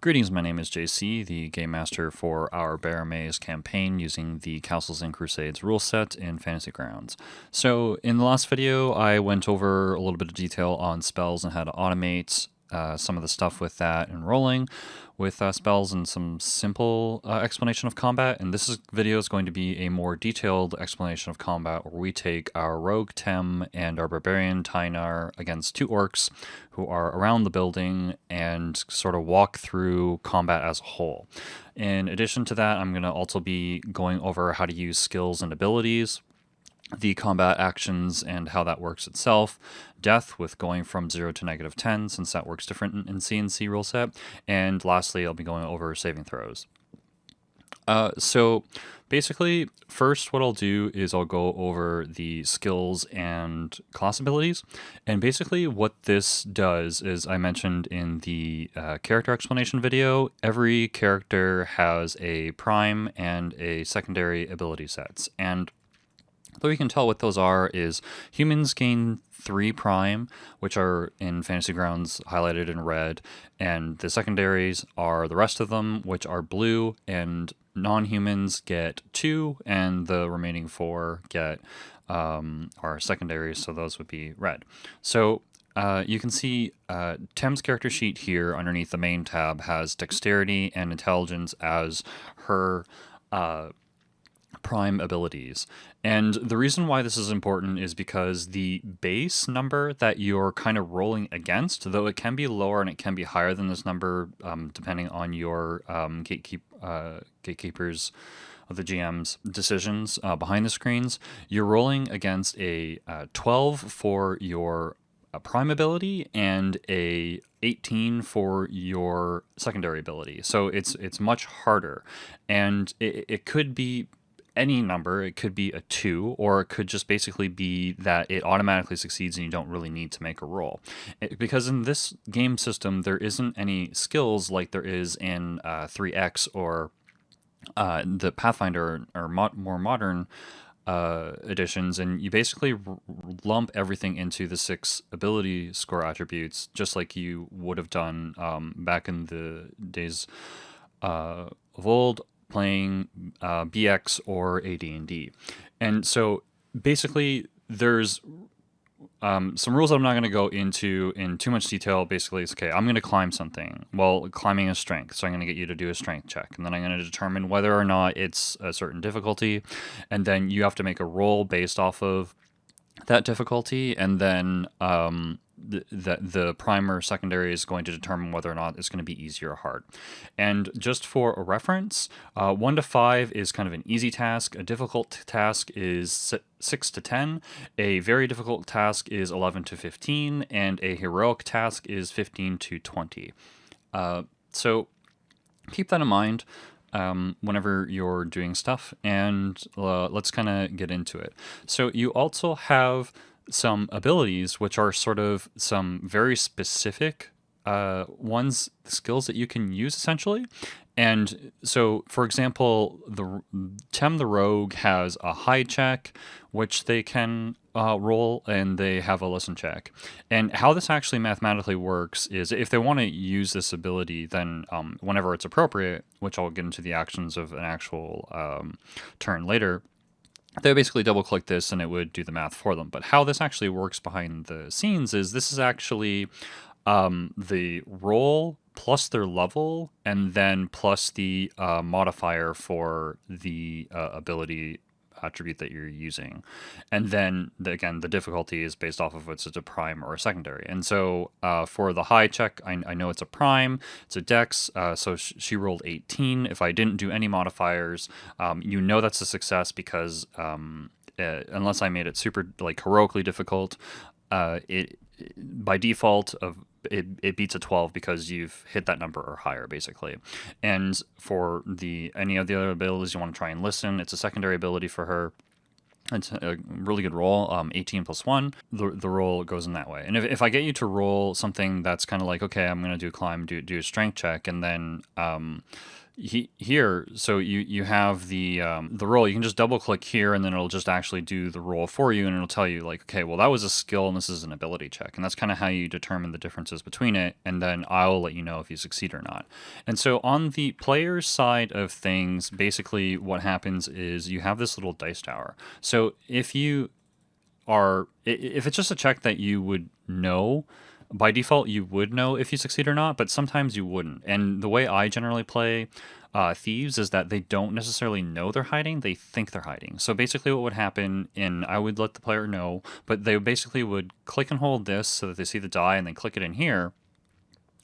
Greetings, my name is JC, the Game Master for our Barrowmaze campaign using the Castles Crusades rule set in Fantasy Grounds. So in the last video, I went over a little bit of detail on spells and how to automate some of the stuff with that and rolling with spells and some simple explanation of combat. And video is going to be a more detailed explanation of combat where we take our rogue Tem and our barbarian Tynar against two orcs who are around the building and sort of walk through combat as a whole. In addition to that, I'm going to also be going over how to use skills and abilities, the combat actions and how that works itself, death with going from 0 to -10 since that works different in C&C rule set, and lastly I'll be going over saving throws. So basically, first what I'll do is I'll go over the skills and class abilities, and basically what this does is, I mentioned in the character explanation video, every character has a prime and a secondary ability sets, and though you can tell what those are is humans gain 3 prime, which are in Fantasy Grounds highlighted in red, and the secondaries are the rest of them, which are blue, and non-humans get 2, and the remaining 4 get are secondaries, so those would be red. So you can see Tem's character sheet here underneath the main tab has dexterity and intelligence as her prime abilities. And the reason why this is important is because the base number that you're kind of rolling against, though it can be lower and it can be higher than this number depending on your gatekeepers of the GM's decisions behind the screens, you're rolling against a 12 for your prime ability and a 18 for your secondary ability. So it's much harder, and it could be any number. It could be a 2, or it could just basically be that it automatically succeeds and you don't really need to make a roll. Because in this game system, there isn't any skills like there is in 3X or the Pathfinder or more modern editions, and you basically lump everything into the 6 ability score attributes, just like you would have done back in the days of old, playing BX or AD&D. And so basically there's some rules that I'm not going to go into in too much detail. Basically it's, okay, I'm going to climb something. Well, climbing is strength, so I'm going to get you to do a strength check, and then I'm going to determine whether or not it's a certain difficulty, and then you have to make a roll based off of that difficulty, and then the prime or secondary is going to determine whether or not it's going to be easy or hard. And just for a reference, 1 to 5 is kind of an easy task. A difficult task is 6 to 10. A very difficult task is 11 to 15, and a heroic task is 15 to 20. So keep that in mind whenever you're doing stuff, and let's kind of get into it. So you also have some abilities which are sort of some very specific skills that you can use essentially. And so, for example, Tem the Rogue has a hide check, which they can roll, and they have a listen check. And how this actually mathematically works is, if they want to use this ability, then whenever it's appropriate, which I'll get into the actions of an actual turn later, they basically double click this and it would do the math for them. But how this actually works behind the scenes is, this is actually the roll plus their level, and then plus the modifier for the ability attribute that you're using. And then again, the difficulty is based off of what's a prime or a secondary. And so for the high check, I know it's a prime, it's a dex, so she rolled 18. If I didn't do any modifiers, you know that's a success, because unless I made it super heroically difficult, it by default it beats a 12 because you've hit that number or higher, basically. And for any of the other abilities you want to try and listen, it's a secondary ability for her. It's a really good roll, 18 plus 1. The roll goes in that way. And if I get you to roll something that's kind of like, okay, I'm going to do climb, do a strength check, and then here, so you have the roll. You can just double click here, and then it'll just actually do the roll for you, and it'll tell you like, okay, well that was a skill, and this is an ability check, and that's kind of how you determine the differences between it. And then I'll let you know if you succeed or not. And so on the player's side of things, basically what happens is you have this little dice tower. So if it's just a check that you would know, by default you would know if you succeed or not, but sometimes you wouldn't. And the way I generally play thieves is that they don't necessarily know they're hiding, they think they're hiding. So basically what would happen, and I would let the player know, but they basically would click and hold this so that they see the die, and then click it in here,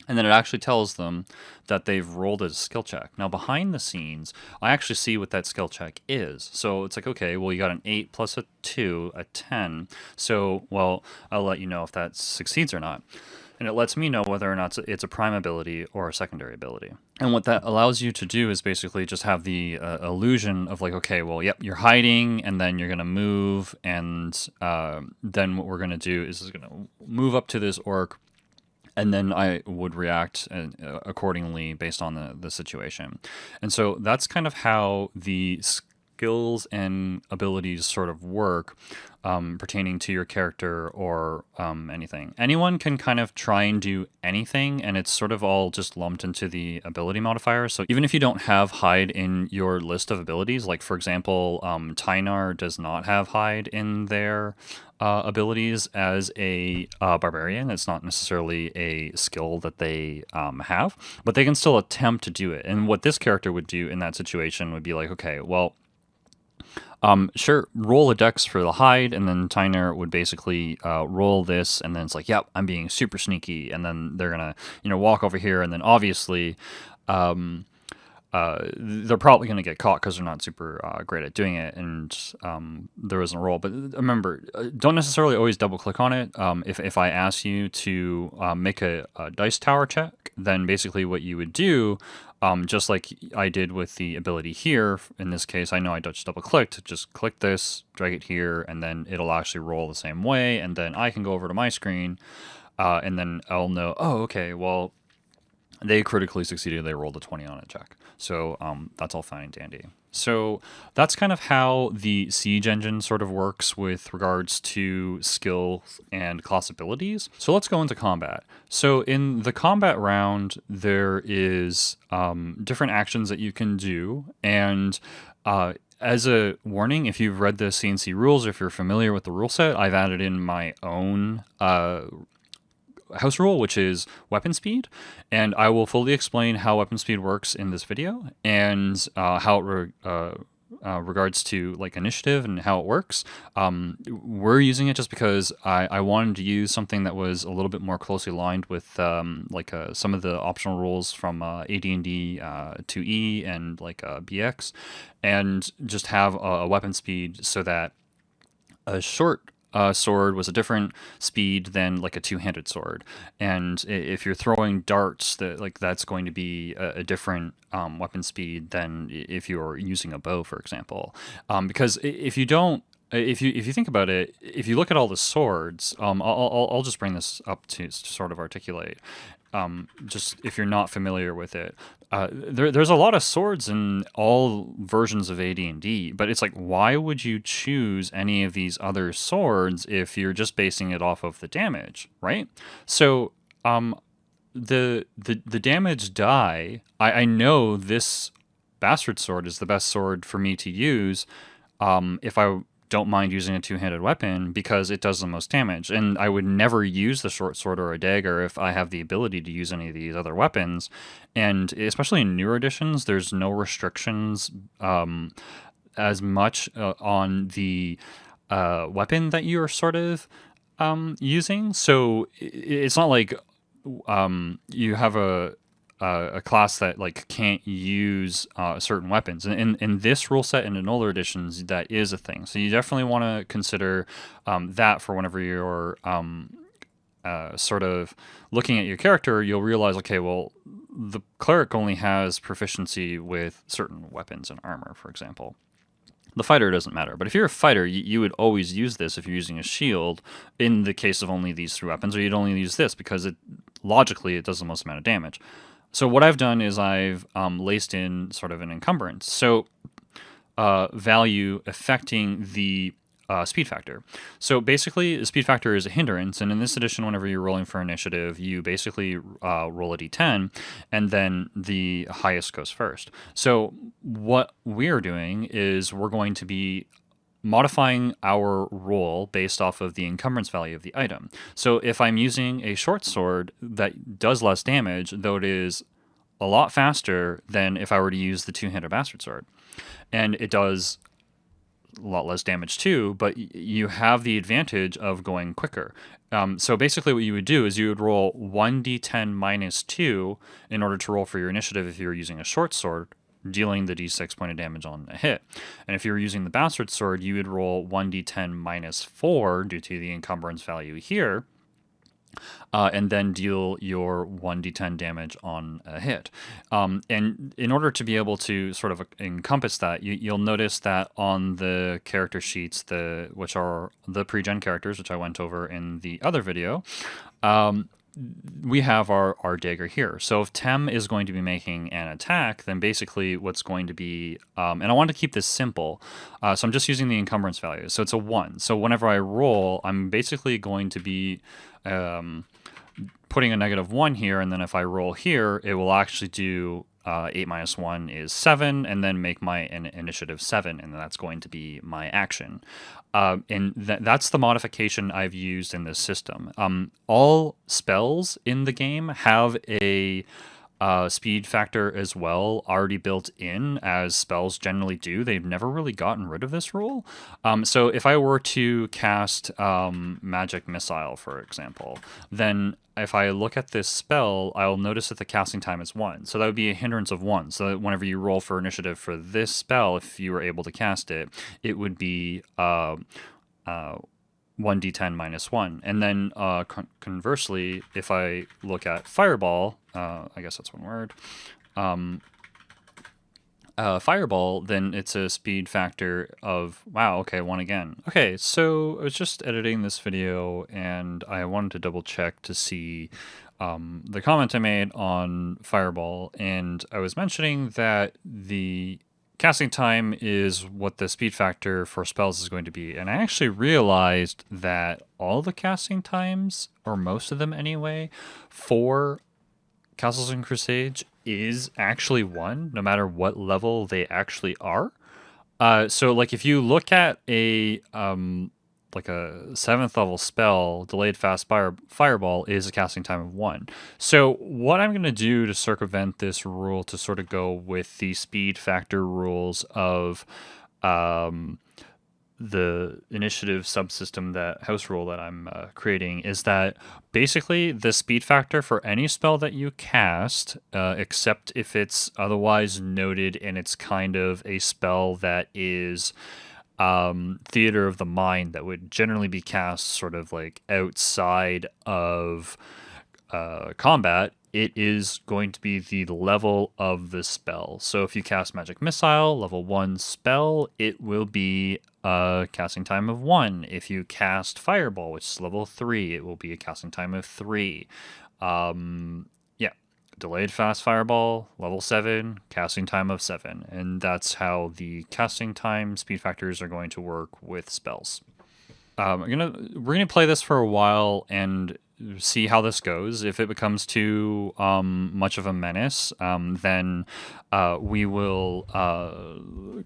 and then it actually tells them that they've rolled a skill check. Now, behind the scenes, I actually see what that skill check is. So it's like, okay, well, you got an 8 plus a 2, a 10. So, well, I'll let you know if that succeeds or not. And it lets me know whether or not it's a prime ability or a secondary ability. And what that allows you to do is basically just have the illusion of like, okay, well, yep, you're hiding, and then you're going to move, and then what we're going to do is going to move up to this orc, and then I would react accordingly based on the situation. And so that's kind of how the skills and abilities sort of work pertaining to your character or anything. Anyone can kind of try and do anything, and it's sort of all just lumped into the ability modifier. So even if you don't have hide in your list of abilities, like for example, Tynar does not have hide in their abilities as a barbarian. It's not necessarily a skill that they have, but they can still attempt to do it. And what this character would do in that situation would be like, okay, well, sure, roll a dex for the hide, and then Tyner would basically roll this, and then it's like, yep, I'm being super sneaky, and then they're gonna, walk over here, and then obviously, they're probably going to get caught because they're not super great at doing it, and there isn't a roll. But remember, don't necessarily always double click on it. If I ask you to make a dice tower check, then basically what you would do, just like I did with the ability here, in this case, I know I just double clicked, just click this, drag it here, and then it'll actually roll the same way, and then I can go over to my screen, and then I'll know, oh, okay, well, they critically succeeded. They rolled a 20 on a check. So that's all fine and dandy. So that's kind of how the Siege engine sort of works with regards to skill and class abilities. So let's go into combat. So in the combat round, there is different actions that you can do. And as a warning, if you've read the CNC rules, or if you're familiar with the rule set, I've added in my own house rule, which is weapon speed, and I will fully explain how weapon speed works in this video, and how it regards to like initiative and how it works. We're using it just because I wanted to use something that was a little bit more closely aligned with some of the optional rules from AD&D 2E and like BX, and just have a weapon speed so that a short sword was a different speed than like a two-handed sword, and if you're throwing darts, that's going to be a different weapon speed than if you're using a bow, for example. Because if you think about it, if you look at all the swords, I'll just bring this up to sort of articulate. Just if you're not familiar with it, there's a lot of swords in all versions of AD&D, but it's like, why would you choose any of these other swords if you're just basing it off of the damage, right? So the damage die, I know this bastard sword is the best sword for me to use if I don't mind using a two-handed weapon, because it does the most damage, and I would never use the short sword or a dagger if I have the ability to use any of these other weapons. And especially in newer editions, there's no restrictions as much on the weapon that you're sort of using. So it's not like you have a class that like can't use certain weapons. And in this rule set and in older editions, that is a thing. So you definitely want to consider that for whenever you're sort of looking at your character. You'll realize, okay, well, the cleric only has proficiency with certain weapons and armor, for example. The fighter doesn't matter, but if you're a fighter, you would always use this if you're using a shield in the case of only these three weapons, or you'd only use this because logically it does the most amount of damage. So what I've done is I've laced in sort of an encumbrance. So value affecting the speed factor. So basically, the speed factor is a hindrance, and in this edition, whenever you're rolling for initiative, you basically roll a d10, and then the highest goes first. So what we're doing is we're going to be modifying our roll based off of the encumbrance value of the item. So if I'm using a short sword that does less damage, though it is a lot faster than if I were to use the two-handed bastard sword, and it does a lot less damage too, but you have the advantage of going quicker. So basically what you would do is you would roll 1d10 minus 2 in order to roll for your initiative if you were using a short sword, dealing the d6 point of damage on a hit. And if you were using the bastard sword, you would roll 1d10 minus 4 due to the encumbrance value here, and then deal your 1d10 damage on a hit. And in order to be able to sort of encompass that, you'll notice that on the character sheets, which are the pre-gen characters, which I went over in the other video, we have our dagger here. So if Tem is going to be making an attack, then basically what's going to be, and I want to keep this simple, so I'm just using the encumbrance value. So it's a 1. So whenever I roll, I'm basically going to be putting a -1 here, and then if I roll here, it will actually do 8 minus 1 is 7, and then make my initiative 7, and that's going to be my action. And that's the modification I've used in this system. All spells in the game have a speed factor as well already built in, as spells generally do. They've never really gotten rid of this rule. So if I were to cast Magic Missile, for example, then if I look at this spell, I'll notice that the casting time is 1. So that would be a hindrance of 1. So that whenever you roll for initiative for this spell, if you were able to cast it, it would be 1d10 minus 1. And then conversely, if I look at Fireball, I guess that's one word, Fireball, then it's a speed factor of, wow, okay, 1 again. Okay, so I was just editing this video, and I wanted to double check to see the comment I made on Fireball, and I was mentioning that the casting time is what the speed factor for spells is going to be, and I actually realized that all the casting times, or most of them anyway, for Castles and Crusades is actually 1, no matter what level they actually are. So like if you look at a like a 7th level spell, Delayed Fast Fireball is a casting time of 1. So what I'm going to do to circumvent this rule to sort of go with the speed factor rules of the initiative subsystem, that house rule that I'm creating, is that basically the speed factor for any spell that you cast, except if it's otherwise noted and it's kind of a spell that is theater of the mind, that would generally be cast sort of like outside of combat, it is going to be the level of the spell. So if you cast Magic Missile, level 1 spell, it will be a casting time of 1. If you cast Fireball, which is level 3, it will be a casting time of 3. Yeah, Delayed Fast Fireball, level 7, casting time of 7. And that's how the casting time speed factors are going to work with spells. We're gonna play this for a while and see how this goes. If it becomes too much of a menace, then we will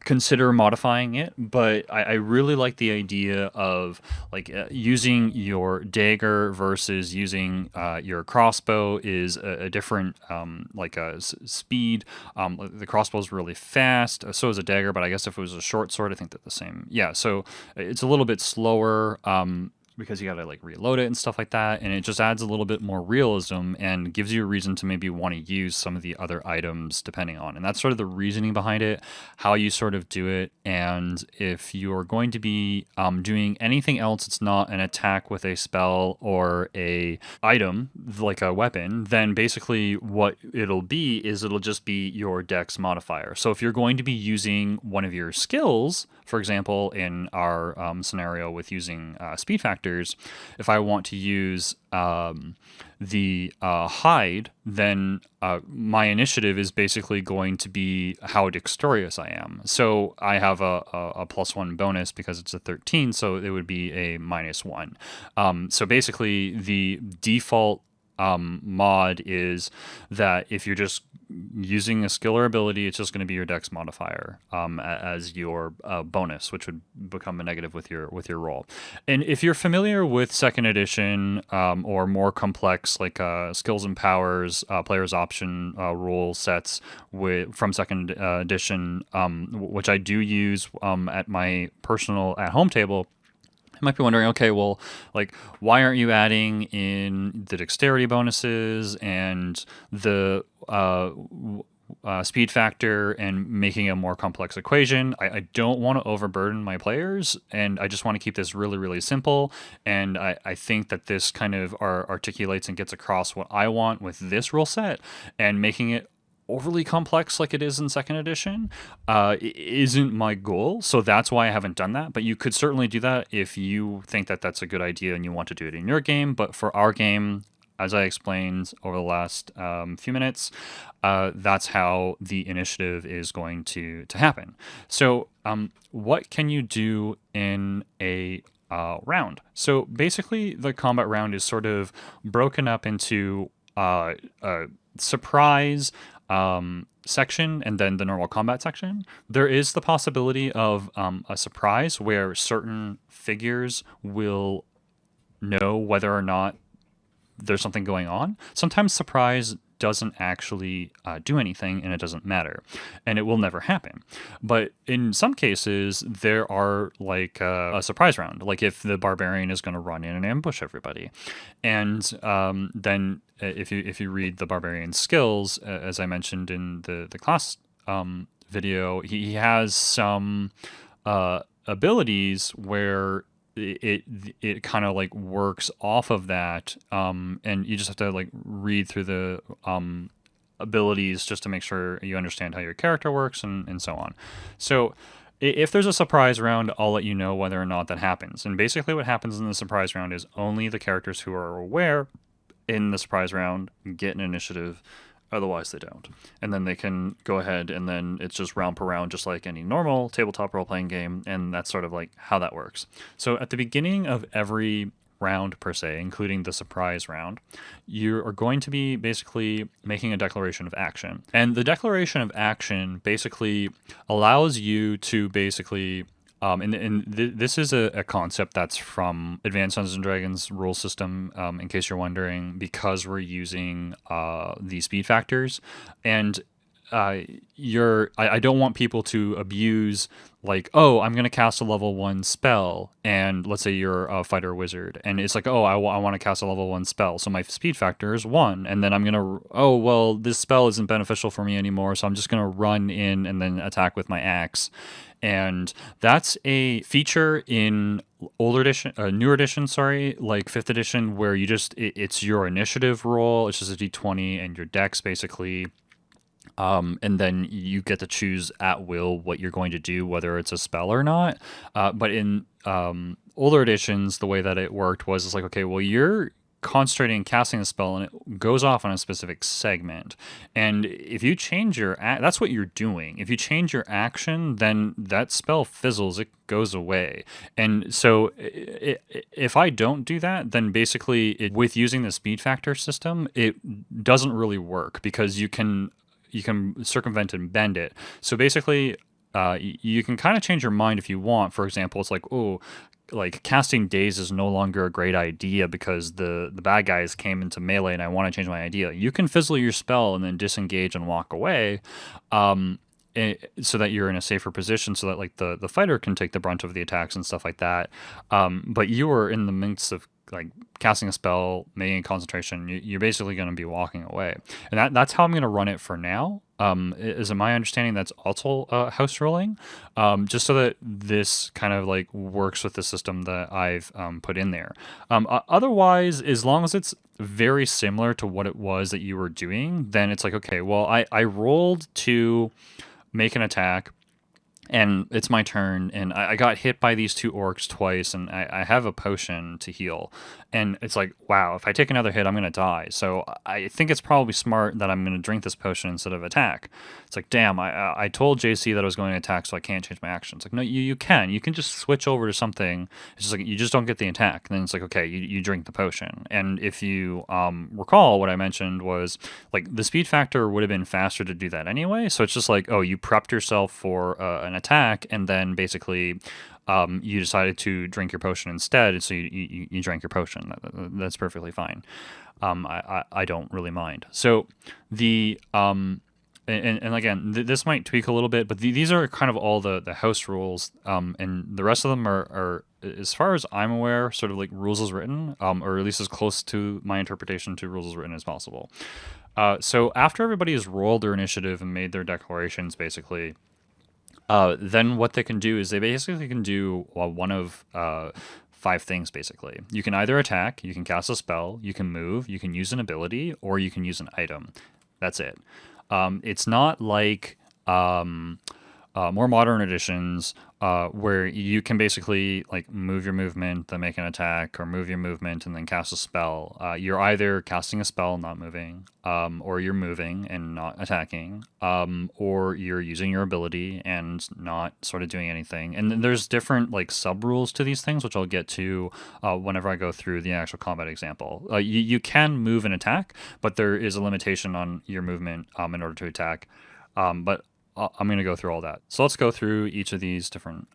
consider modifying it. But I really like the idea of like using your dagger versus using your crossbow is a different speed. The crossbow is really fast, so is a dagger. But I guess if it was a short sword, I think they're the same. Yeah, so it's a little bit slower. Because you gotta like reload it and stuff like that, and it just adds a little bit more realism and gives you a reason to maybe want to use some of the other items depending on. And that's sort of the reasoning behind it, how you sort of do it. And if you're going to be doing anything else, it's not an attack with a spell or a item like a weapon, then basically what it'll be is it'll just be your dex modifier. So if you're going to be using one of your skills, for example, in our scenario with using speed factor, factors. If I want to use the hide, then my initiative is basically going to be how dexterous I am. So I have a +1 bonus because it's a 13, so it would be a -1. So basically, the default mod is that if you're just using a skill or ability, it's just going to be your dex modifier as your bonus, which would become a negative with your roll. And if you're familiar with second edition or more complex like skills and powers, player's option rule sets from second edition, which I do use at my personal at-home table, might be wondering, okay, well, like, why aren't you adding in the dexterity bonuses and the speed factor and making a more complex equation? I don't want to overburden my players, and I just want to keep this really, really simple. And I think that this kind of articulates and gets across what I want with this rule set, and making it overly complex like it is in second edition isn't my goal, so that's why I haven't done that. But you could certainly do that if you think that that's a good idea and you want to do it in your game. But for our game, as I explained over the last few minutes, that's how the initiative is going to happen. So what can you do in a round? So basically the combat round is sort of broken up into surprise section and then the normal combat section. There is the possibility of a surprise where certain figures will know whether or not there's something going on. Sometimes surprise doesn't actually do anything and it doesn't matter, and it will never happen. But in some cases, there are like a surprise round, like if the barbarian is going to run in and ambush everybody. And then if you read the barbarian skills, as I mentioned in the class video, he has some abilities where it kind of like works off of that, and you just have to like read through the abilities just to make sure you understand how your character works and so on. So if there's a surprise round, I'll let you know whether or not that happens. And basically what happens in the surprise round is only the characters who are aware in the surprise round get an initiative. Otherwise, they don't. And then they can go ahead, and then it's just round per round, just like any normal tabletop role-playing game, and that's sort of like how that works. So at the beginning of every round, per se, including the surprise round, you are going to be basically making a declaration of action. And the declaration of action basically allows you to basically... this is a concept that's from Advanced Dungeons and Dragons rule system, in case you're wondering, because we're using the speed factors. And I don't want people to abuse, like, oh, I'm going to cast a level 1 spell, and let's say you're a fighter wizard, and it's like, oh, I want to cast a level 1 spell, so my speed factor is 1, and then I'm going to, oh, well, this spell isn't beneficial for me anymore, so I'm just going to run in and then attack with my axe. And that's a feature in newer edition, like 5th edition, where you just, it's your initiative roll, it's just a d20 and your dex, basically. And then you get to choose at will what you're going to do, whether it's a spell or not. But in older editions, the way that it worked was it's like, okay, well, you're concentrating and casting a spell and it goes off on a specific segment. And if you change your that's what you're doing. If you change your action, then that spell fizzles, it goes away. And so if I don't do that, then basically with using the speed factor system, it doesn't really work because you can circumvent and bend it. So basically, you can kind of change your mind if you want. For example, it's like, oh, like casting daze is no longer a great idea because the bad guys came into melee and I want to change my idea. You can fizzle your spell and then disengage and walk away, so that you're in a safer position, so that like the fighter can take the brunt of the attacks and stuff like that. But you are in the midst of like casting a spell, making a concentration, you're basically going to be walking away. And that's how I'm going to run it for now. Is it my understanding that's also house ruling, just so that this kind of like works with the system that I've put in there. Otherwise, as long as it's very similar to what it was that you were doing, then it's like, okay, well, I rolled to make an attack, and it's my turn, and I got hit by these two orcs twice, and I have a potion to heal, and it's like, wow, if I take another hit, I'm gonna die. So I think it's probably smart that I'm gonna drink this potion instead of attack. It's like, damn, I told JC that I was going to attack, so I can't change my action. It's like, no, you can just switch over to something. It's just like you just don't get the attack. And then it's like, okay, you drink the potion. And if you recall, what I mentioned was like the speed factor would have been faster to do that anyway. So it's just like, oh, you prepped yourself for an attack, and then basically you decided to drink your potion instead, so you drank your potion. That's perfectly fine. I don't really mind. So the and again, this might tweak a little bit, but these are kind of all the house rules, and the rest of them are, as far as I'm aware, sort of like rules as written, or at least as close to my interpretation to rules as written as possible. So after everybody has rolled their initiative and made their declarations, basically, then what they can do is they basically can do one of five things, basically. You can either attack, you can cast a spell, you can move, you can use an ability, or you can use an item. That's it. It's not like more modern editions where you can basically like move your movement, then make an attack, or move your movement and then cast a spell. You're either casting a spell and not moving, or you're moving and not attacking, or you're using your ability and not sort of doing anything. And then there's different like sub rules to these things, which I'll get to whenever I go through the actual combat example. You can move and attack, but there is a limitation on your movement in order to attack. But I'm going to go through all that. So let's go through each of these different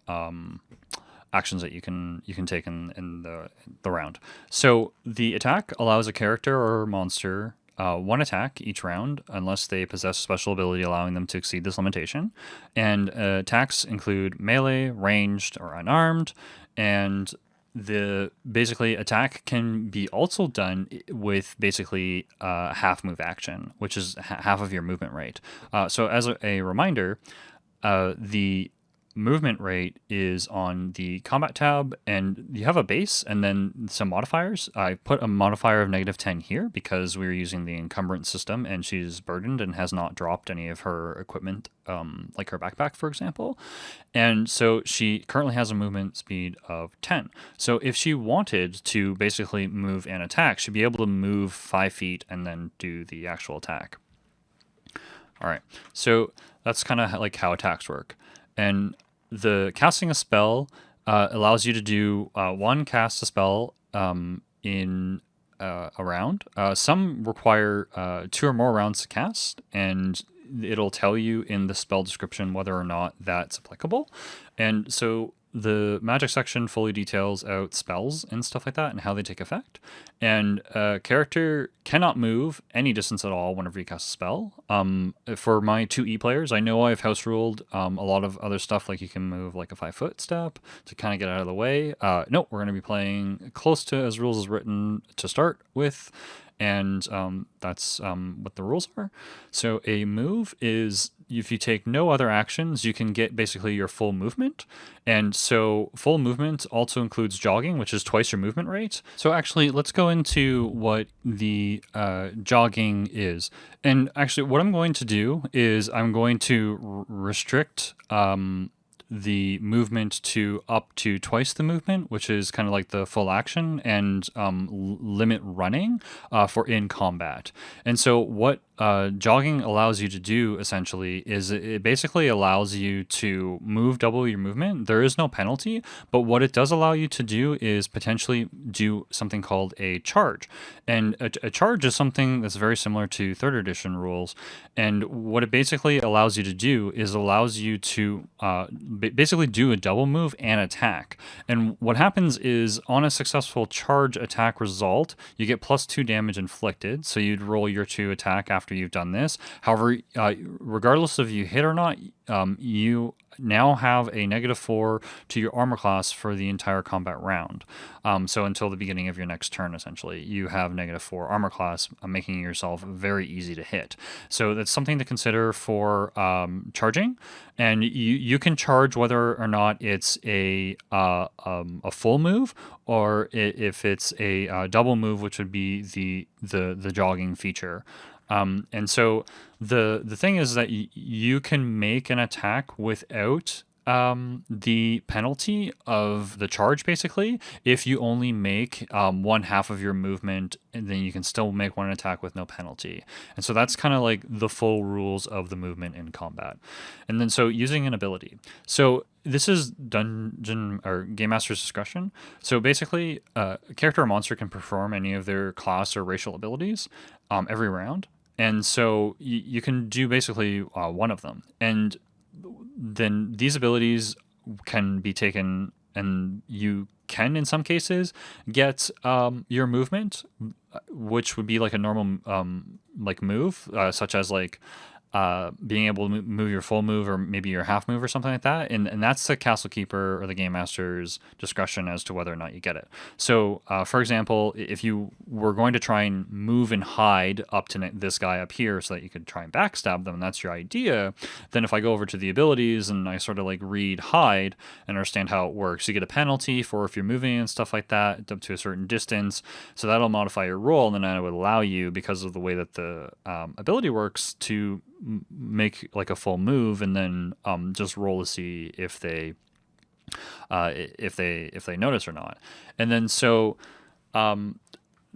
actions that you can take in the round. So the attack allows a character or monster one attack each round, unless they possess a special ability allowing them to exceed this limitation. And attacks include melee, ranged, or unarmed, and the basically attack can be also done with basically half move action, which is half of your movement rate. So as a reminder, the movement rate is on the combat tab, and you have a base and then some modifiers. I put a modifier of -10 here because we're using the encumbrance system, and she's burdened and has not dropped any of her equipment, like her backpack, for example. And so she currently has a movement speed of 10. So if she wanted to basically move and attack, she'd be able to move 5 feet and then do the actual attack. All right, so that's kind of like how attacks work. And the casting a spell allows you to do one cast a spell in a round. Some require 2 or more rounds to cast, and it'll tell you in the spell description whether or not that's applicable. And so the magic section fully details out spells and stuff like that and how they take effect. And a character cannot move any distance at all whenever you cast a spell. For my 2E players, I know I've house ruled a lot of other stuff, like you can move like a 5-foot step to kind of get out of the way. No, we're going to be playing close to as rules is written to start with. And that's what the rules are. So a move is if you take no other actions, you can get basically your full movement. And so full movement also includes jogging, which is twice your movement rate. So actually, let's go into what the jogging is. And actually, what I'm going to do is I'm going to restrict the movement to up to twice the movement, which is kind of like the full action, and limit running for in combat. And so what jogging allows you to do essentially is it basically allows you to move double your movement. There is no penalty, but what it does allow you to do is potentially do something called a charge. And a charge is something that's very similar to 3rd edition rules. And what it basically allows you to do is allows you to basically do a double move and attack. And what happens is on a successful charge attack result, you get +2 damage inflicted. So you'd roll your 2 attack after you've done this. However, regardless of you hit or not, you now have a -4 to your armor class for the entire combat round. So until the beginning of your next turn, essentially, you have -4 armor class, making yourself very easy to hit. So that's something to consider for charging. And you can charge whether or not it's a full move, or if it's a double move, which would be the jogging feature. And so the thing is that you can make an attack without the penalty of the charge, basically. If you only make one half of your movement, and then you can still make one attack with no penalty. And so that's kind of like the full rules of the movement in combat. And then so using an ability. So this is dungeon or game master's discretion. So basically, a character or monster can perform any of their class or racial abilities every round. And so you can do basically one of them. And then these abilities can be taken, and you can, in some cases, get your movement, which would be like a normal like move, such as like being able to move your full move or maybe your half move or something like that. And that's the castle keeper or the game master's discretion as to whether or not you get it. So, for example, if you were going to try and move and hide up to this guy up here so that you could try and backstab them, and that's your idea, then if I go over to the abilities and I sort of like read hide and understand how it works, you get a penalty for if you're moving and stuff like that up to a certain distance. So that'll modify your roll, and then I would allow you, because of the way that the ability works, to make like a full move and then just roll to see if they notice or not. And then so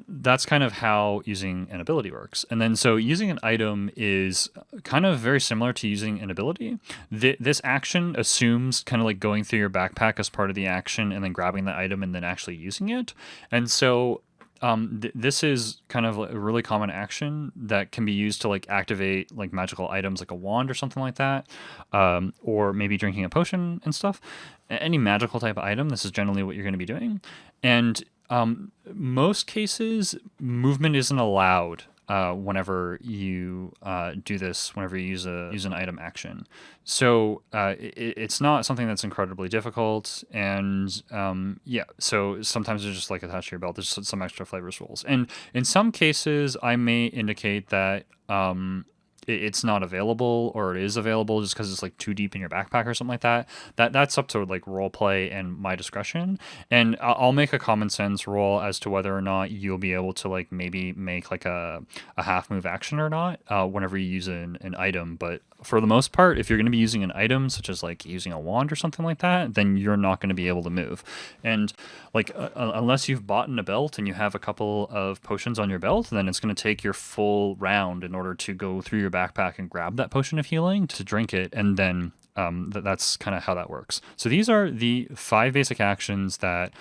that's kind of how using an ability works. And then so using an item is kind of very similar to using an ability. This action assumes kind of like going through your backpack as part of the action and then grabbing the item and then actually using it. And so this is kind of a really common action that can be used to like activate like magical items like a wand or something like that, or maybe drinking a potion and stuff. Any magical type of item, this is generally what you're going to be doing. And most cases, movement isn't allowed whenever you do this, whenever you use an item action. So it's not something that's incredibly difficult. And yeah, so sometimes it's just like attached to your belt. There's some extra flavors rules. And in some cases, I may indicate that it's not available, or it is available just because it's like too deep in your backpack or something like that. That's up to like role play and my discretion. And I'll make a common sense roll as to whether or not you'll be able to like maybe make like a half move action or not whenever you use an item. But for the most part, if you're going to be using an item such as like using a wand or something like that, then you're not going to be able to move. And like unless you've bought in a belt and you have a couple of potions on your belt, then it's going to take your full round in order to go through your backpack and grab that potion of healing to drink it, and then that's kind of how that works. So these are the 5 basic actions that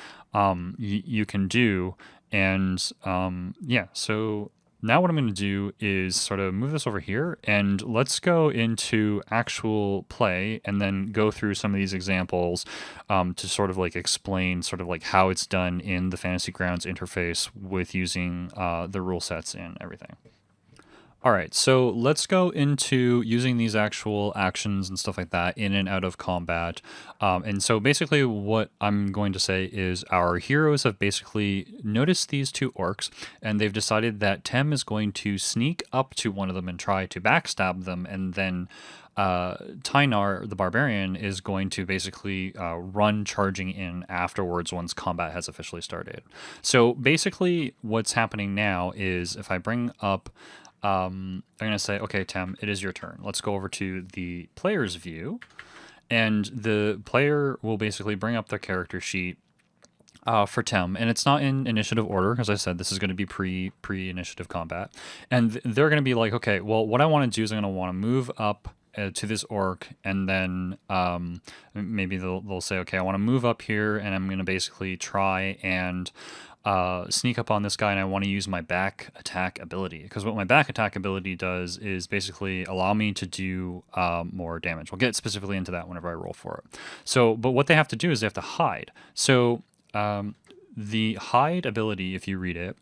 you can do. And yeah, so now what I'm going to do is sort of move this over here, and let's go into actual play and then go through some of these examples to sort of like explain sort of like how it's done in the Fantasy Grounds interface with using the rule sets and everything. All right, so let's go into using these actual actions and stuff like that in and out of combat. And so basically what I'm going to say is our heroes have basically noticed these 2 orcs, and they've decided that Tem is going to sneak up to one of them and try to backstab them, and then Tynar, the barbarian, is going to basically run charging in afterwards once combat has officially started. So basically what's happening now is if I bring up I'm going to say, okay, Tem, it is your turn. Let's go over to the player's view, and the player will basically bring up their character sheet for Tem, and it's not in initiative order. As I said, this is going to be pre-initiative combat, and they're going to be like, okay, well, what I want to do is I'm going to want to move up to this orc, and then maybe they'll say, okay, I want to move up here, and I'm going to basically try and sneak up on this guy, and I want to use my back attack ability, because what my back attack ability does is basically allow me to do more damage. We'll get specifically into that whenever I roll for it. So, but what they have to do is they have to hide. So the hide ability, if you read it,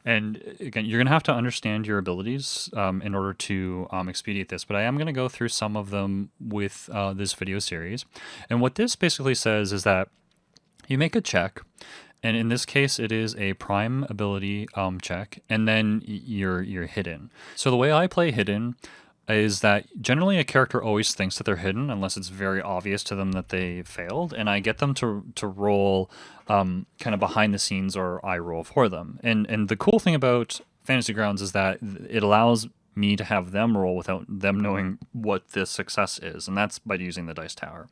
and again, you're going to have to understand your abilities in order to expedite this, but I am going to go through some of them with this video series. And what this basically says is that you make a check, and in this case, it is a prime ability check, and then you're hidden. So the way I play hidden is that generally a character always thinks that they're hidden unless it's very obvious to them that they failed, and I get them to roll kind of behind the scenes, or I roll for them. And the cool thing about Fantasy Grounds is that it allows me to have them roll without them knowing what this success is, and that's by using the dice tower.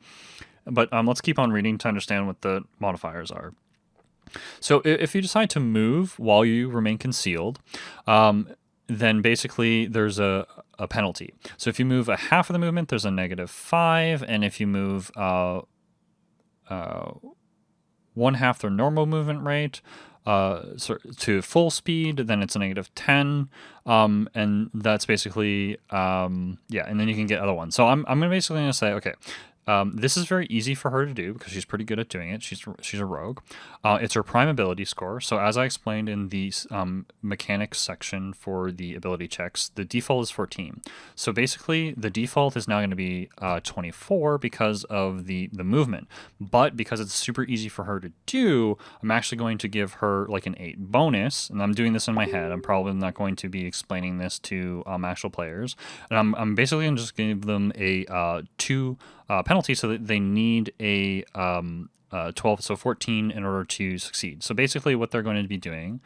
But let's keep on reading to understand what the modifiers are. So if you decide to move while you remain concealed, then basically there's a penalty. So if you move a half of the movement, there's a -5, and if you move one half their normal movement rate to full speed, then it's a -10, and that's basically yeah, and then you can get other ones. So I'm basically gonna say, okay, this is very easy for her to do because she's pretty good at doing it. She's a rogue. It's her prime ability score. So as I explained in the mechanics section for the ability checks, the default is 14. So basically, the default is now going to be 24 because of the movement. But because it's super easy for her to do, I'm actually going to give her like an 8 bonus. And I'm doing this in my head. I'm probably not going to be explaining this to actual players. And I'm basically going to just give them a 2 penalty, so that they need a 12, so 14 in order to succeed. So basically what they're going to be doing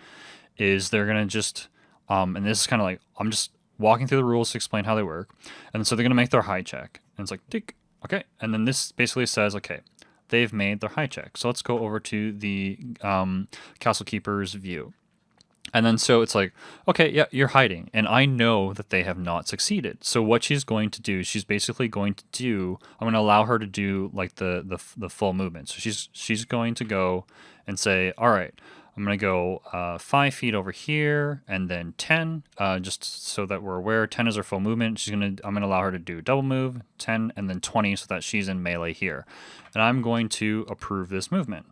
is they're going to just, and this is kind of like, I'm just walking through the rules to explain how they work. And so they're going to make their high check. And it's like, tick, okay. And then this basically says, okay, they've made their high check. So let's go over to the Castle Keeper's view. And then so it's like, okay, yeah, you're hiding. And I know that they have not succeeded. So what she's going to do, she's basically going to do, I'm going to allow her to do like the full movement. So she's going to go and say, all right, I'm going to go 5 feet over here and then 10, just so that we're aware. 10 is her full movement. I'm going to allow her to do double move, 10, and then 20 so that she's in melee here. And I'm going to approve this movement.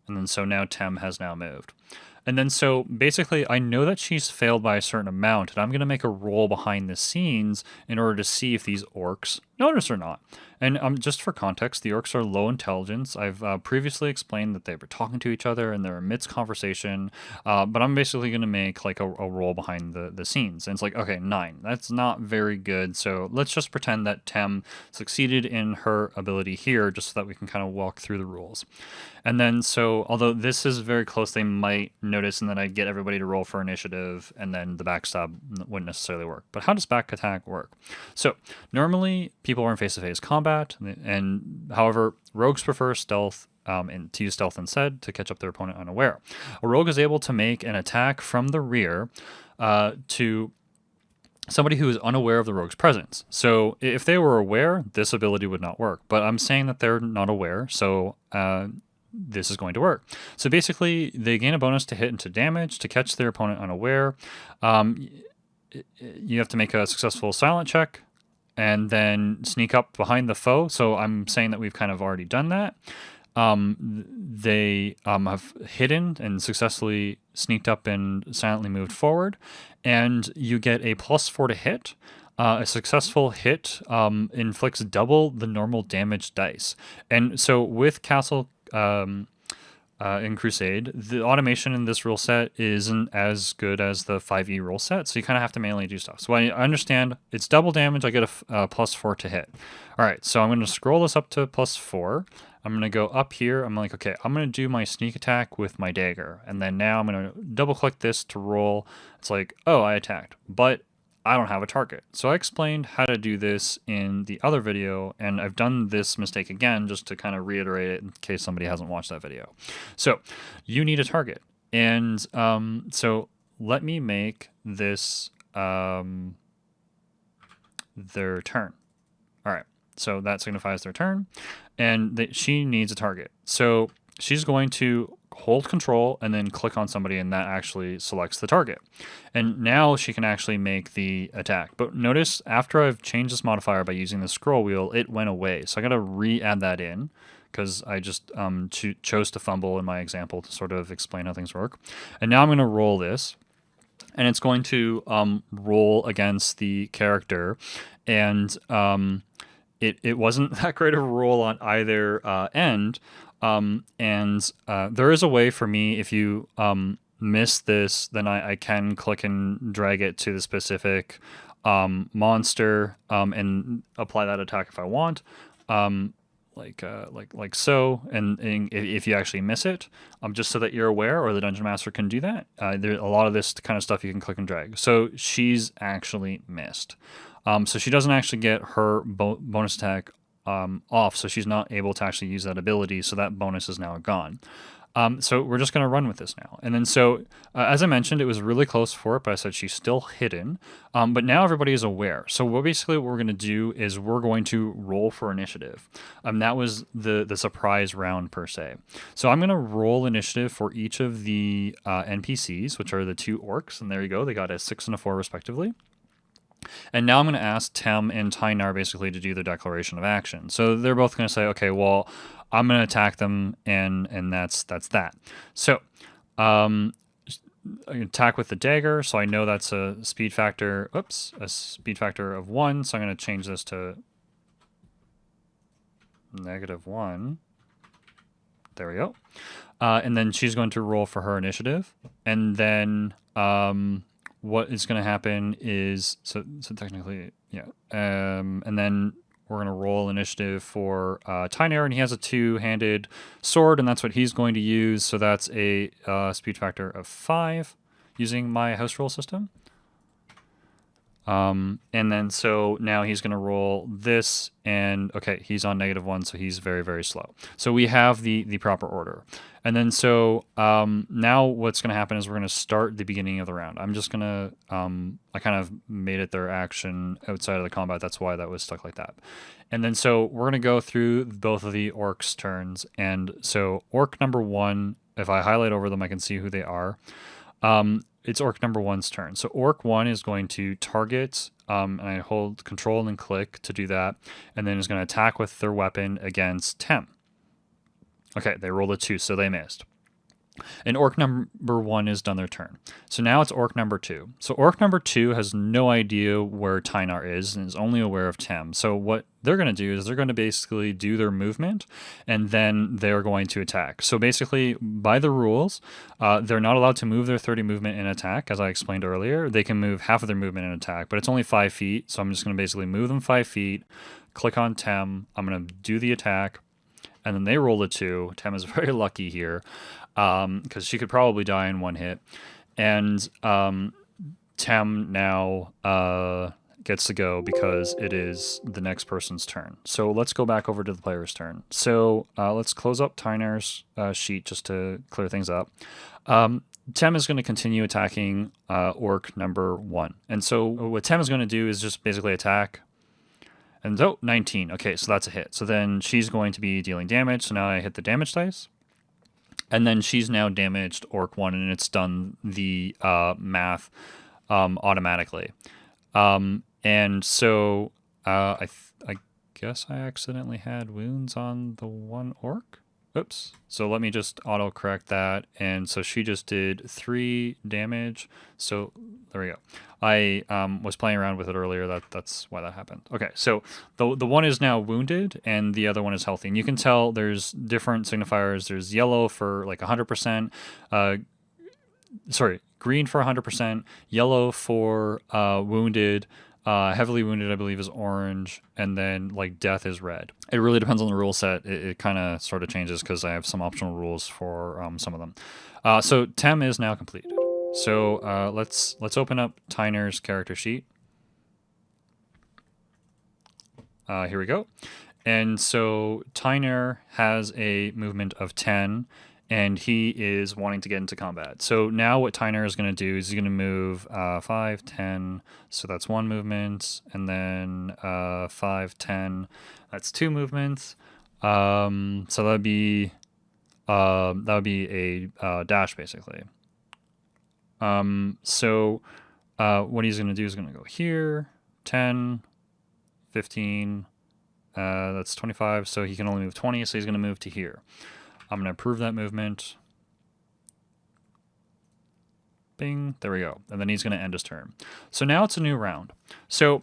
And then so now Tem has now moved. And then so basically I know that she's failed by a certain amount, and I'm going to make a roll behind the scenes in order to see if these orcs notice or not. And just for context, the orcs are low intelligence. I've previously explained that they were talking to each other and they're amidst conversation, but I'm basically going to make like a roll behind the scenes. And it's like, okay, 9. That's not very good. So let's just pretend that Tem succeeded in her ability here, just so that we can kind of walk through the rules. And then so, although this is very close, they might notice, and then I get everybody to roll for initiative, and then the backstab wouldn't necessarily work. But how does back attack work? So normally people are in face-to-face combat, and however, rogues prefer stealth and to use stealth instead to catch up their opponent unaware. A rogue is able to make an attack from the rear to somebody who is unaware of the rogue's presence. So if they were aware, this ability would not work. But I'm saying that they're not aware, so this is going to work. So basically, they gain a bonus to hit and to damage to catch their opponent unaware. You have to make a successful silent check and then sneak up behind the foe. So I'm saying that we've kind of already done that. They have hidden and successfully sneaked up and silently moved forward. And you get a +4 to hit. A successful hit inflicts double the normal damage dice. And so with Castle in Crusade, the automation in this rule set isn't as good as the 5e rule set, so you kind of have to manually do stuff. So I understand it's double damage, I get a +4 to hit. All right, so I'm going to scroll this up to +4. I'm going to go up here. I'm like, okay, I'm going to do my sneak attack with my dagger. And then now I'm going to double click this to roll. It's like, oh, I attacked, but I don't have a target. So I explained how to do this in the other video, and I've done this mistake again just to kind of reiterate it in case somebody hasn't watched that video. So you need a target. And so let me make this their turn. All right, so that signifies their turn, and she needs a target. So she's going to hold control and then click on somebody, and that actually selects the target. And now she can actually make the attack. But notice after I've changed this modifier by using the scroll wheel, it went away. So I got to re-add that in because I just chose to fumble in my example to sort of explain how things work. And now I'm going to roll this, and it's going to roll against the character. And it wasn't that great of a roll on either end. There is a way for me, if you miss this, then I can click and drag it to the specific monster and apply that attack if I want, like so. And if you actually miss it, just so that you're aware, or the dungeon master can do that. There's a lot of this kind of stuff you can click and drag. So she's actually missed. So she doesn't actually get her bonus attack off, so she's not able to actually use that ability, so that bonus is now gone. So we're just going to run with this now. And then so, as I mentioned, it was really close for it, but I said she's still hidden. But now everybody is aware. So what we're going to do is we're going to roll for initiative. That was the surprise round per se. So I'm going to roll initiative for each of the NPCs, which are the 2 orcs. And there you go. They got a 6 and a 4 respectively. And now I'm going to ask Tem and Tynar basically to do their declaration of action. So they're both going to say, okay, well, I'm going to attack them, and that's that. So I attack with the dagger, so I know that's a speed factor. Oops, a speed factor of 1. So I'm going to change this to -1. There we go. And then she's going to roll for her initiative, and then what is going to happen is so technically, yeah. And then we're going to roll initiative for Tynar, and he has a 2-handed sword, and that's what he's going to use. So that's a speed factor of 5 using my house roll system. And then so now he's going to roll this, and okay, he's on -1, so he's very, very slow. So we have the proper order. And then so now what's going to happen is we're going to start the beginning of the round. I'm just going to, I kind of made it their action outside of the combat. That's why that was stuck like that. And then so we're going to go through both of the orcs' turns. And so orc number 1, if I highlight over them, I can see who they are. It's orc number 1's turn. So orc 1 is going to target, and I hold control and then click to do that, and then is going to attack with their weapon against Tem. Okay, they rolled a 2, so they missed. And orc number 1 has done their turn. So now it's orc number 2. So orc number 2 has no idea where Tynar is and is only aware of Tem. So what they're going to do is they're going to basically do their movement, and then they're going to attack. So basically, by the rules, they're not allowed to move their 30 movement in attack, as I explained earlier. They can move half of their movement in attack, but it's only 5 feet. So I'm just going to basically move them 5 feet, click on Tem. I'm going to do the attack, and then they roll a 2. Tem is very lucky here, because she could probably die in 1 hit. And Tem now gets to go because it is the next person's turn. So let's go back over to the player's turn. So let's close up Tynar's sheet just to clear things up. Tem is going to continue attacking orc number 1. And so what Tem is going to do is just basically attack. And 19. Okay, so that's a hit. So then she's going to be dealing damage. So now I hit the damage dice. And then she's now damaged orc 1, and it's done the math automatically. And so I guess I accidentally had wounds on the 1 orc. Oops. So let me just auto-correct that. And so she just did 3 damage. So there we go. I was playing around with it earlier. That's why that happened. Okay, so the one is now wounded, and the other one is healthy. And you can tell there's different signifiers. There's yellow for like 100%. Green for 100%. Yellow for wounded. Heavily wounded, I believe, is orange, and then like death is red. It really depends on the rule set. It kind of sort of changes because I have some optional rules for some of them. So Tem is now completed. So let's open up Tynar's character sheet. Here we go. And so Tynar has a movement of 10. And he is wanting to get into combat. So now what Tynar is going to do is he's going to move 5, 10. So that's 1 movement. And then 5, 10. That's 2 movements. So that would be a dash, basically. So what he's going to do is going to go here, 10, 15. That's 25. So he can only move 20. So he's going to move to here. I'm going to approve that movement. Bing. There we go. And then he's going to end his turn. So now it's a new round. So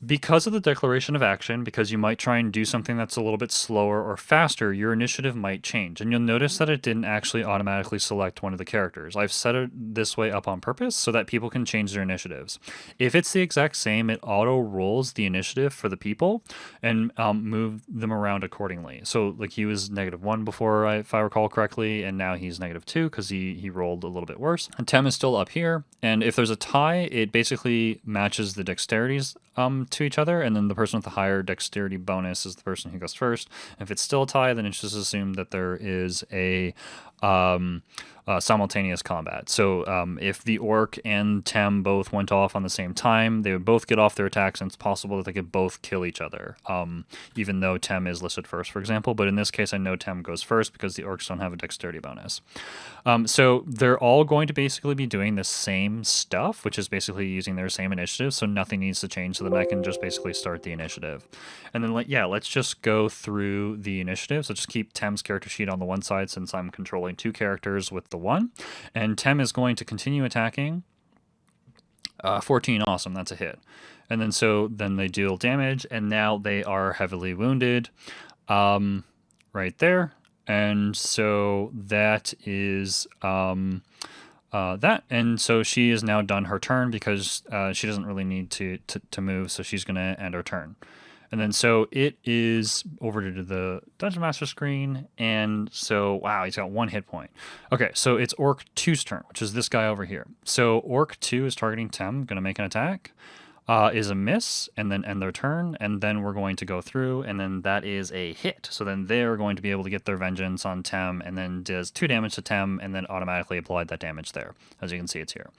because of the declaration of action, because you might try and do something that's a little bit slower or faster, your initiative might change. And you'll notice that it didn't actually automatically select one of the characters. I've set it this way up on purpose so that people can change their initiatives. If it's the exact same, it auto rolls the initiative for the people and move them around accordingly. So like he was -1 before, if I recall correctly, and now he's -2 because he rolled a little bit worse. And Tem is still up here. And if there's a tie, it basically matches the dexterities to each other, and then the person with the higher dexterity bonus is the person who goes first. And if it's still a tie, then it's just assumed that there is a simultaneous combat. So if the orc and Tem both went off on the same time, they would both get off their attacks, and it's possible that they could both kill each other, even though Tem is listed first, for example. But in this case, I know Tem goes first because the orcs don't have a dexterity bonus. So they're all going to basically be doing the same stuff, which is basically using their same initiative, so nothing needs to change, so then I can just basically start the initiative. And then, let's just go through the initiative. So just keep Tem's character sheet on the one side since I'm controlling two characters with the one. And Tem is going to continue attacking. 14, awesome, that's a hit. And then they deal damage, and now they are heavily wounded right there. And so that is that. And so she has now done her turn because she doesn't really need to move, so she's going to end her turn. And then so it is over to the Dungeon Master screen, and so, wow, he's got 1 hit point. Okay, so it's Orc 2's turn, which is this guy over here. So Orc 2 is targeting Tem, going to make an attack. Is a miss, and then end their turn, and then we're going to go through, and then that is a hit. So then they're going to be able to get their vengeance on Tem, and then does 2 damage to Tem, and then automatically applied that damage there. As you can see, it's here.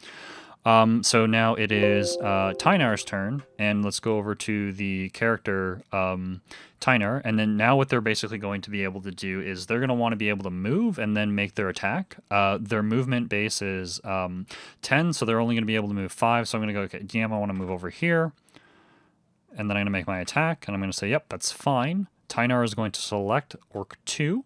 So now it is Tynar's turn, and let's go over to the character Tynar, and then now what they're basically going to be able to do is they're going to want to be able to move and then make their attack. Their movement base is 10, so they're only going to be able to move 5, so I'm going to go, okay, DM, I want to move over here, and then I'm going to make my attack, and I'm going to say, yep, that's fine. Tynar is going to select Orc 2,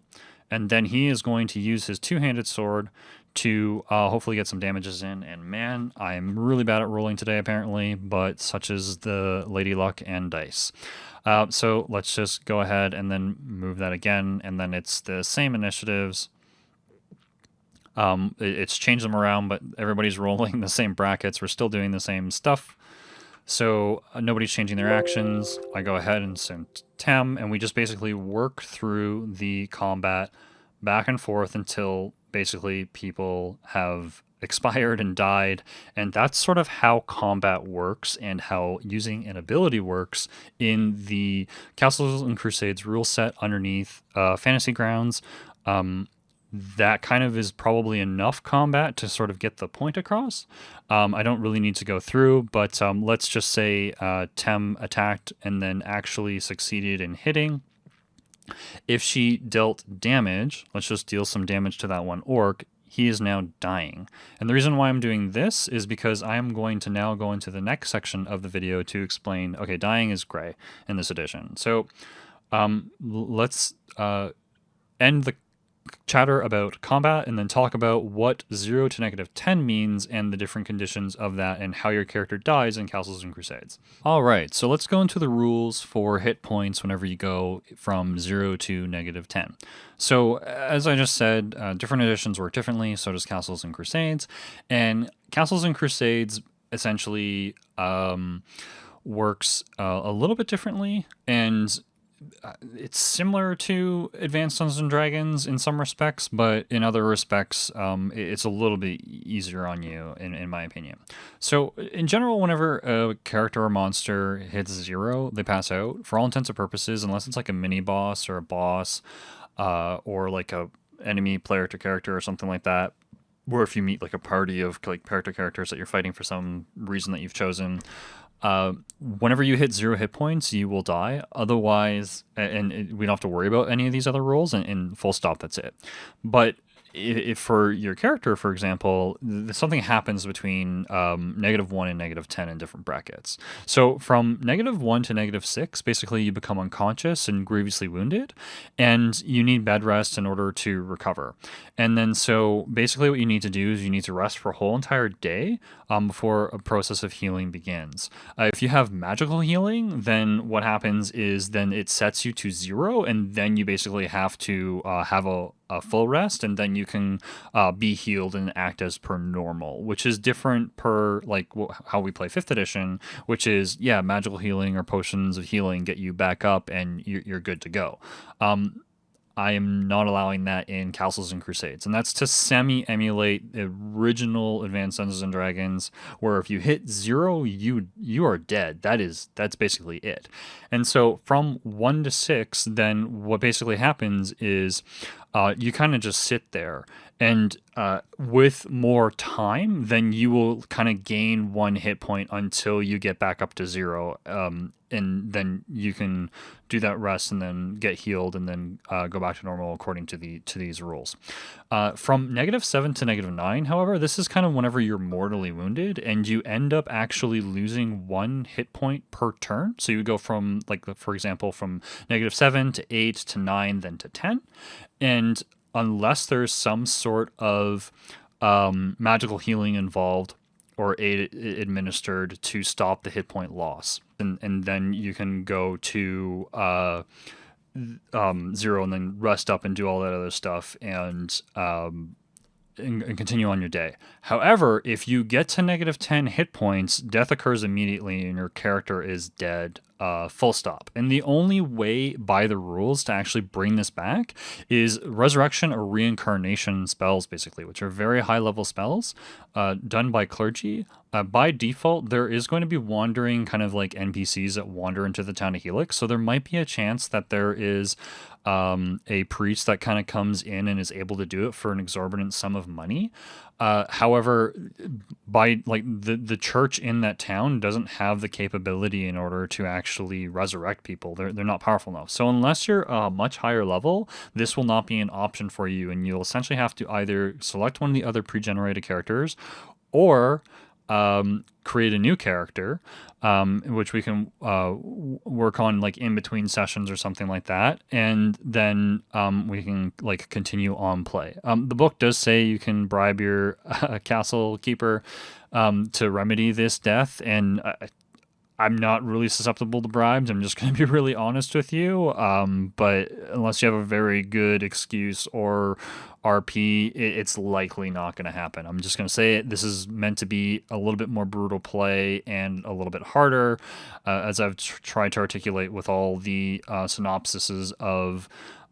and then he is going to use his two-handed sword to hopefully get some damages in. And man, I'm really bad at rolling today apparently, but such is the lady luck and dice. So let's just go ahead and then move that again, and then it's the same initiatives. It's changed them around, but everybody's rolling the same brackets. We're still doing the same stuff. So nobody's changing their actions. I go ahead and send Tem, and we just basically work through the combat back and forth until basically people have expired and died, and that's sort of how combat works and how using an ability works in the Castles and Crusades rule set underneath Fantasy Grounds. That kind of is probably enough combat to sort of get the point across. I don't really need to go through, but let's just say Tem attacked and then actually succeeded in hitting. If she dealt damage, let's just deal some damage to that one orc, he is now dying. And the reason why I'm doing this is because I'm going to now go into the next section of the video to explain, okay, dying is gray in this edition. So let's end the chatter about combat and then talk about what 0 to -10 means and the different conditions of that and how your character dies in Castles and Crusades. All right, so let's go into the rules for hit points whenever you go from 0 to -10. So as I just said, different editions work differently, so does Castles and Crusades. And Castles and Crusades essentially works a little bit differently, and it's similar to Advanced Dungeons and Dragons in some respects, but in other respects, it's a little bit easier on you, in my opinion. So, in general, whenever a character or monster hits 0, they pass out. For all intents and purposes, unless it's like a mini boss or a boss, or like a enemy player to character or something like that, or if you meet like a party of like characters that you're fighting for some reason that you've chosen. Whenever you hit 0 hit points, you will die. Otherwise, we don't have to worry about any of these other rolls, and full stop, that's it. But if for your character, for example, something happens between -1 and -10 in different brackets. So from -1 to -6, basically you become unconscious and grievously wounded, and you need bed rest in order to recover. And then so basically what you need to do is you need to rest for a whole entire day before a process of healing begins. If you have magical healing, then what happens is then it sets you to 0, and then you basically have to have a full rest, and then you can be healed and act as per normal, which is different per like how we play 5th edition, which is, yeah, magical healing or potions of healing get you back up and you're good to go. I am not allowing that in Castles and Crusades, and that's to semi-emulate the original Advanced Dungeons and Dragons, where if you hit 0, you are dead. That's basically it. And so from 1 to 6, then what basically happens is you kind of just sit there, and with more time, then you will kind of gain 1 hit point until you get back up to 0. And then you can do that rest and then get healed and then go back to normal according to these rules. From -7 to -9, however, this is kind of whenever you're mortally wounded and you end up actually losing 1 hit point per turn. So you go from, like, for example, from -7 to 8 to 9, then to 10. And unless there's some sort of magical healing involved or aid administered to stop the hit point loss, and then you can go to 0 and then rest up and do all that other stuff and continue on your day. However, if you get to -10 hit points, death occurs immediately and your character is dead, full stop. And the only way by the rules to actually bring this back is resurrection or reincarnation spells, basically, which are very high level spells done by clergy. By default, there is going to be wandering kind of like NPCs that wander into the town of Helix. So there might be a chance that there is a priest that kind of comes in and is able to do it for an exorbitant sum of money. However, by like the church in that town doesn't have the capability in order to actually resurrect people. They're not powerful enough. So unless you're a much higher level, this will not be an option for you, and you'll essentially have to either select one of the other pre-generated characters or create a new character, which we can work on like in between sessions or something like that, and then we can like continue on play. The book does say you can bribe your castle keeper to remedy this death, and I'm not really susceptible to bribes. I'm just going to be really honest with you. But unless you have a very good excuse or RP, it's likely not going to happen. I'm just going to say it. This is meant to be a little bit more brutal play and a little bit harder, as I've tried to articulate with all the synopsises of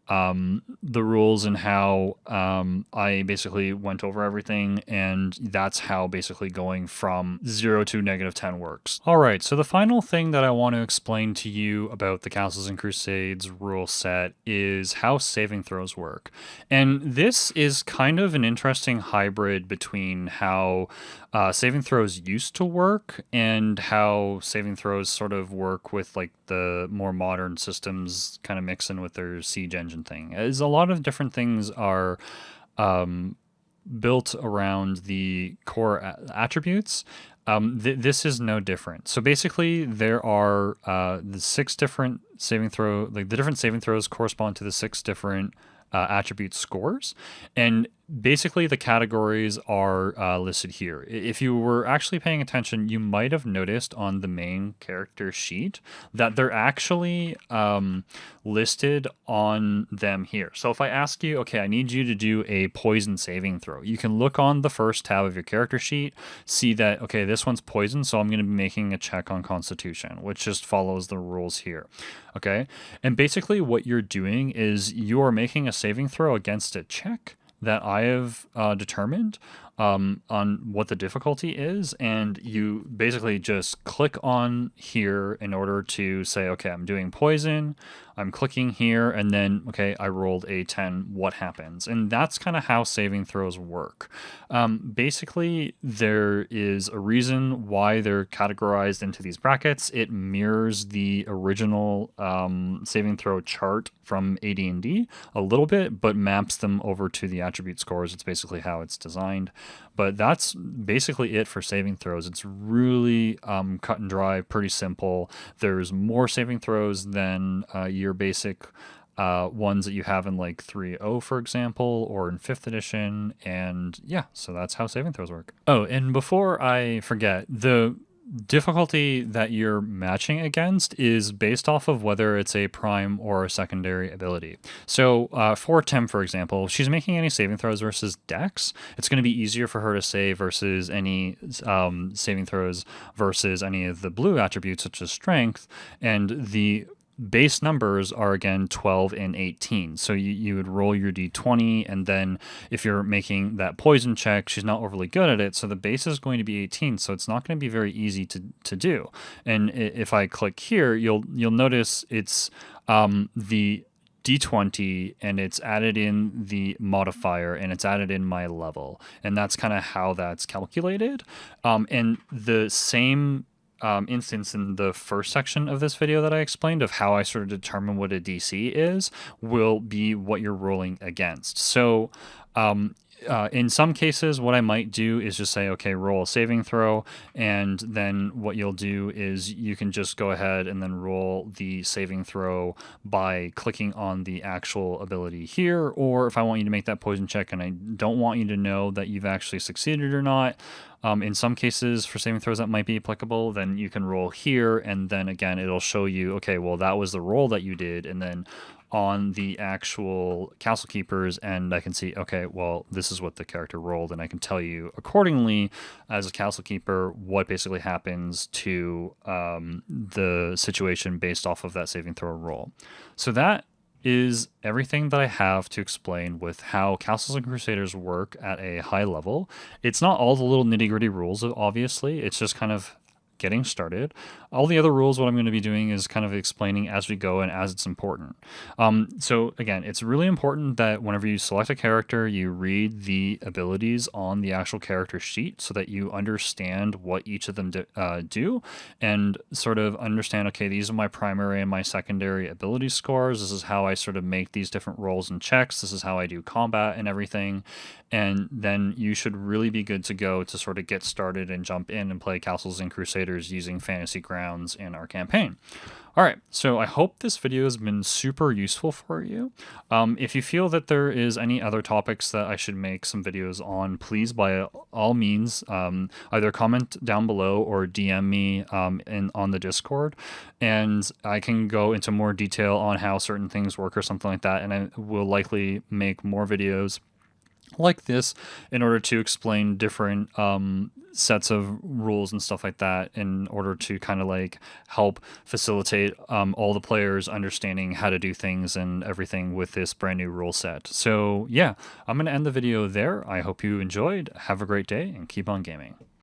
the rules and how I basically went over everything, and that's how basically going from 0 to -10 works. All right, so the final thing that I want to explain to you about the Castles and Crusades rule set is how saving throws work. And this is kind of an interesting hybrid between how saving throws used to work and how saving throws sort of work with like the more modern systems kind of mixing with their siege engine thing. As a lot of different things are built around the core attributes, this is no different. So basically there are the 6 different saving throw, like the different saving throws correspond to the 6 different attribute scores, and basically the categories are listed here. If you were actually paying attention, you might have noticed on the main character sheet that they're actually listed on them here. So if I ask you, okay, I need you to do a poison saving throw, you can look on the first tab of your character sheet, see that, okay, this one's poison, so I'm going to be making a check on Constitution, which just follows the rules here. Okay, and basically what you're doing is you are making a saving throw against a check that I have determined on what the difficulty is, and you basically just click on here in order to say, okay, I'm doing poison, I'm clicking here, and then, okay, I rolled a 10, what happens? And that's kind of how saving throws work. Basically, there is a reason why they're categorized into these brackets. It mirrors the original saving throw chart from AD&D a little bit, but maps them over to the attribute scores. It's basically how it's designed. But that's basically it for saving throws. It's really cut and dry, pretty simple. There's more saving throws than your basic ones that you have in like 3.0, for example, or in 5th edition. And yeah, so that's how saving throws work. Oh, and before I forget, the difficulty that you're matching against is based off of whether it's a prime or a secondary ability. So for Tim, for example, if she's making any saving throws versus Dex, it's going to be easier for her to save versus any saving throws versus any of the blue attributes such as Strength, and the base numbers are again 12 and 18. So you would roll your d20, and then if you're making that poison check, she's not overly good at it, so the base is going to be 18. So it's not going to be very easy to do. And if I click here, you'll notice it's the d20, and it's added in the modifier, and it's added in my level, and that's kind of how that's calculated. And the same instance in the first section of this video that I explained of how I sort of determine what a DC is will be what you're rolling against. So in some cases, what I might do is just say, okay, roll a saving throw. And then what you'll do is you can just go ahead and then roll the saving throw by clicking on the actual ability here. Or if I want you to make that poison check and I don't want you to know that you've actually succeeded or not, in some cases for saving throws that might be applicable, then you can roll here. And then again, it'll show you, okay, well, that was the roll that you did. And then on the actual Castle Keepers, and I can see, okay, well, this is what the character rolled, and I can tell you accordingly as a Castle Keeper what basically happens to the situation based off of that saving throw roll. So that is everything that I have to explain with how Castles and Crusaders work at a high level. It's not all the little nitty-gritty rules, obviously. It's just kind of getting started. All the other rules, what I'm going to be doing is kind of explaining as we go and as it's important. So again, it's really important that whenever you select a character, you read the abilities on the actual character sheet so that you understand what each of them do, and sort of understand, okay, these are my primary and my secondary ability scores. This is how I sort of make these different rolls and checks. This is how I do combat and everything. And then you should really be good to go to sort of get started and jump in and play Castles and Crusaders using Fantasy Grounds in our campaign. All right, so I hope this video has been super useful for you. If you feel that there is any other topics that I should make some videos on, please by all means either comment down below or DM me on the Discord, and I can go into more detail on how certain things work or something like that, and I will likely make more videos like this in order to explain different sets of rules and stuff like that, in order to kind of like help facilitate all the players understanding how to do things and everything with this brand new rule set. So yeah, I'm going to end the video there. I hope you enjoyed. Have a great day and keep on gaming.